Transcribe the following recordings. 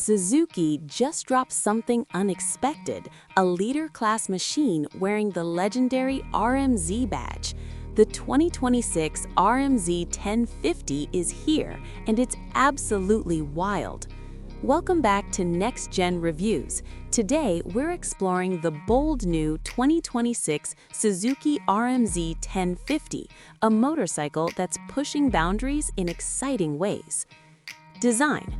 Suzuki just dropped something unexpected, a leader-class machine wearing the legendary RM-Z badge. The 2026 RM-Z1050 is here, and it's absolutely wild. Welcome back to Next Gen Reviews. Today, we're exploring the bold new 2026 Suzuki RM-Z1050, a motorcycle that's pushing boundaries in exciting ways. Design.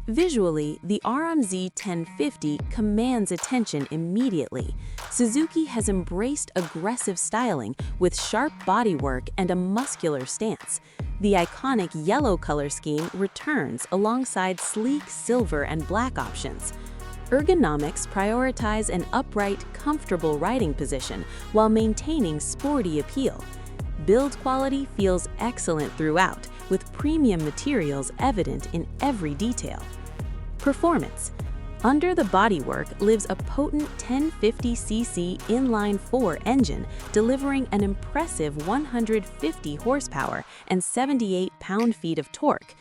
Visually, the RM-Z1050 commands attention immediately. Suzuki has embraced aggressive styling with sharp bodywork and a muscular stance. The iconic yellow color scheme returns alongside sleek silver and black options. Ergonomics prioritize an upright, comfortable riding position while maintaining sporty appeal. Build quality feels excellent throughout, with premium materials evident in every detail. Performance. Under the bodywork lives a potent 1050cc inline-4 engine, delivering an impressive 150 horsepower and 78 pound-feet of torque.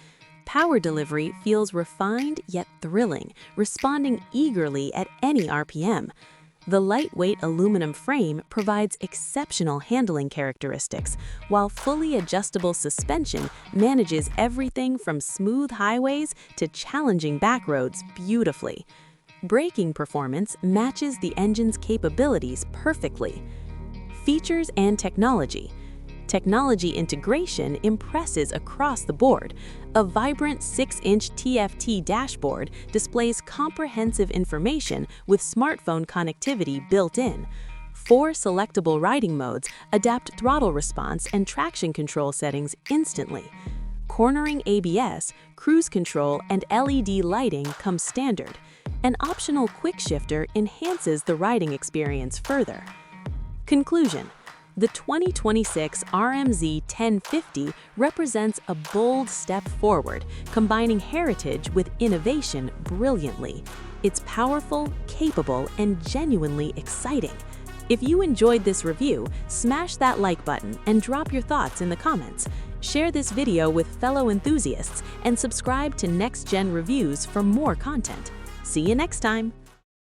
Power delivery feels refined yet thrilling, responding eagerly at any RPM. The lightweight aluminum frame provides exceptional handling characteristics, while fully adjustable suspension manages everything from smooth highways to challenging backroads beautifully. Braking performance matches the engine's capabilities perfectly. Features and technology. Technology integration impresses across the board. A vibrant 6-inch TFT dashboard displays comprehensive information with smartphone connectivity built in. 4 selectable riding modes adapt throttle response and traction control settings instantly. Cornering ABS, cruise control, and LED lighting come standard. An optional quick shifter enhances the riding experience further. Conclusion. The 2026 RM-Z1050 represents a bold step forward, combining heritage with innovation brilliantly. It's powerful, capable, and genuinely exciting. If you enjoyed this review, smash that like button and drop your thoughts in the comments. Share this video with fellow enthusiasts and subscribe to Next Gen Reviews for more content. See you next time!